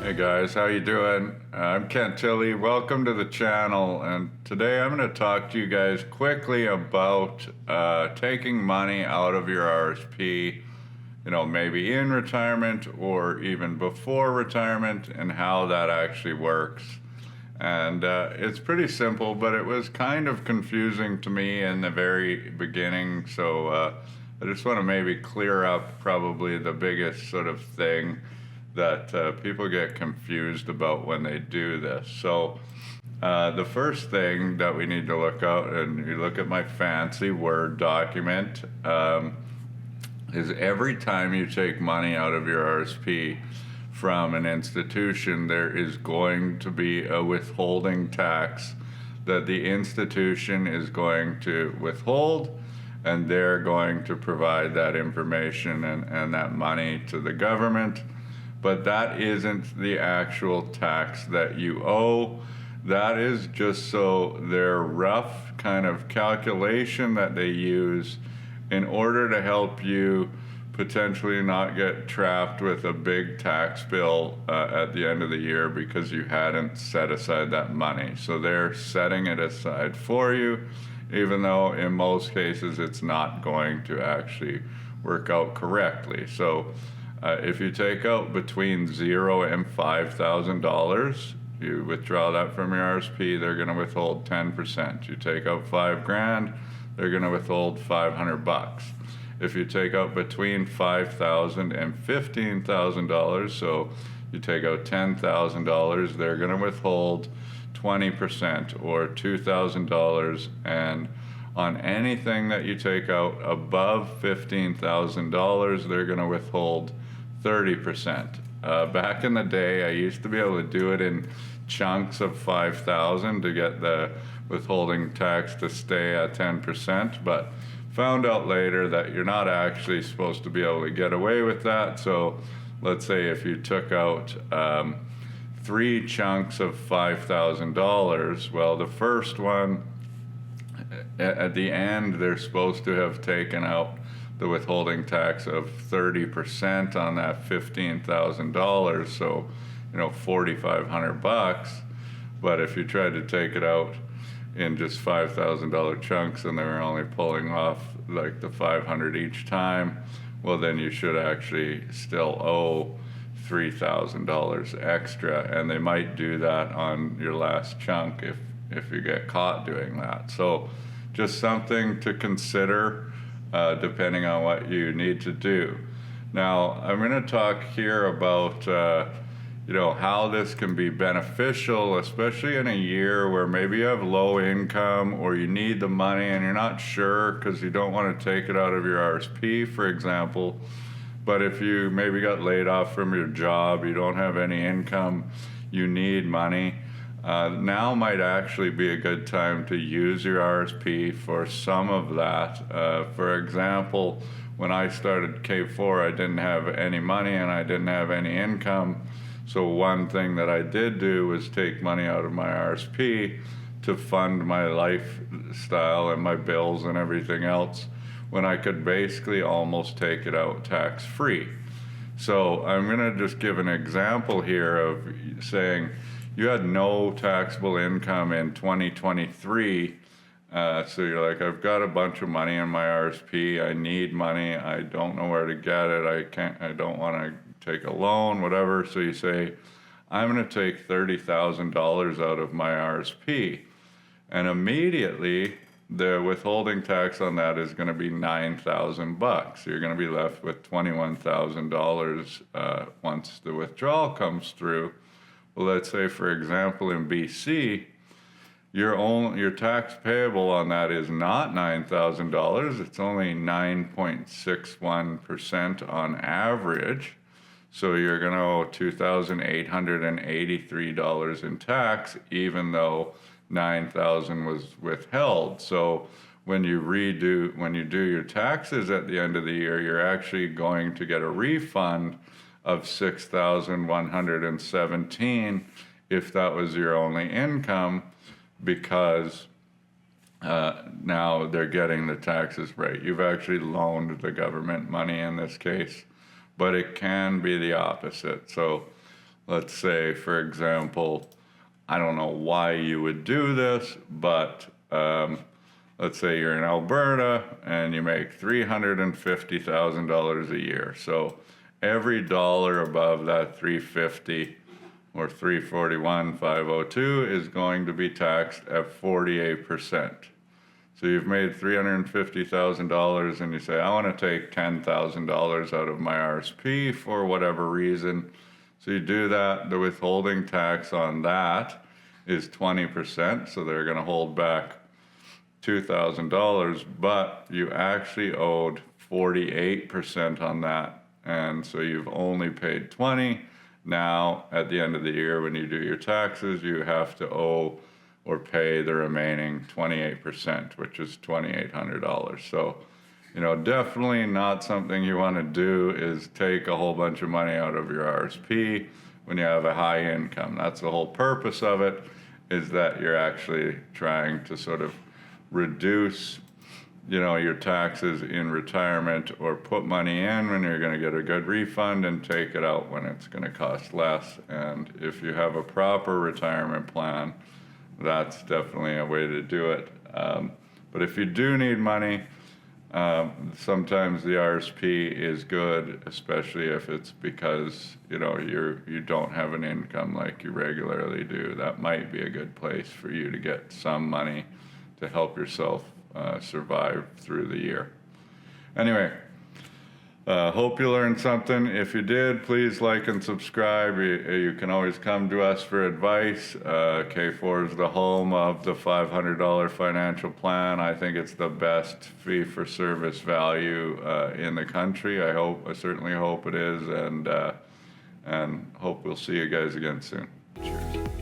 Hey guys, how you doing? I'm Kent Tilley. Welcome to the channel, and today I'm going to talk to you guys quickly about taking money out of your RSP, maybe in retirement or even before retirement, and how that actually works. And it's pretty simple, but it was kind of confusing to me in the very beginning, so I just want to maybe clear up probably the biggest sort of thing that people get confused about when they do this. So the first thing that we need to look out, and you look at my fancy Word document, is every time you take money out of your RSP from an institution, there is going to be a withholding tax that the institution is going to withhold, and they're going to provide that information and that money to the government. But that isn't the actual tax that you owe. That is just so their rough kind of calculation that they use in order to help you potentially not get trapped with a big tax bill at the end of the year because you hadn't set aside that money. So they're setting it aside for you, even though in most cases it's not going to actually work out correctly. So if you take out between $0 and $5,000, you withdraw that from your RSP, they're going to withhold 10%. You take out $5,000, they're going to withhold $500. If you take out between $5,000 and $15,000, so you take out $10,000, they're going to withhold 20% or $2,000, and on anything that you take out above $15,000, they're going to withhold 30%. Back in the day, I used to be able to do it in chunks of 5,000 to get the withholding tax to stay at 10%, but found out later that you're not actually supposed to be able to get away with that. So let's say if you took out 3 chunks of $5,000, well, the first one, at the end, they're supposed to have taken out the withholding tax of 30% on that $15,000, so $4,500. But if you tried to take it out in just $5,000 chunks and they were only pulling off like the $500 each time, well, then you should actually still owe $3,000 extra, and they might do that on your last chunk if you get caught doing that. So just something to consider depending on what you need to do. Now, I'm going to talk here about how this can be beneficial, especially in a year where maybe you have low income or you need the money and you're not sure because you don't want to take it out of your RSP, for example. But if you maybe got laid off from your job, you don't have any income, you need money, now might actually be a good time to use your RSP for some of that. For example, when I started K4, I didn't have any money and I didn't have any income. So one thing that I did do was take money out of my RSP to fund my lifestyle and my bills and everything else, when I could basically almost take it out tax-free. So I'm going to just give an example here of saying you had no taxable income in 2023. So you're like, I've got a bunch of money in my RSP. I need money. I don't know where to get it. I don't want to take a loan, whatever. So you say, I'm going to take $30,000 out of my RSP. And immediately the withholding tax on that is going to be $9,000. You're going to be left with $21,000 once the withdrawal comes through. Well, let's say, for example, in BC, your tax payable on that is not $9,000. It's only 9.61% on average. So you're going to owe $2,883 in tax, even though $9,000 was withheld. So when you do your taxes at the end of the year, you're actually going to get a refund of $6,117 if that was your only income, because now they're getting the taxes right. You've actually loaned the government money in this case, but it can be the opposite. So let's say, for example, I don't know why you would do this, but let's say you're in Alberta and you make $350,000 a year. So every dollar above that 350 or 341,502 is going to be taxed at 48%. So you've made $350,000 and you say, I want to take $10,000 out of my RSP for whatever reason. So you do that, the withholding tax on that is 20%, so they're going to hold back $2,000, but you actually owed 48% on that, and so you've only paid 20. Now, at the end of the year, when you do your taxes, you have to owe or pay the remaining 28%, which is $2,800. So, definitely not something you want to do is take a whole bunch of money out of your RSP when you have a high income. That's the whole purpose of it, is that you're actually trying to sort of reduce, your taxes in retirement, or put money in when you're going to get a good refund and take it out when it's going to cost less. And if you have a proper retirement plan, that's definitely a way to do it. But if you do need money, sometimes the RSP is good, especially if it's because you don't have an income like you regularly do. That might be a good place for you to get some money to help yourself survive through the year. Anyway, hope you learned something. If you did, please like and subscribe. You can always come to us for advice. K4 is the home of the $500 financial plan. I think it's the best fee-for-service value in the country. I certainly hope it is, and hope we'll see you guys again soon. Cheers.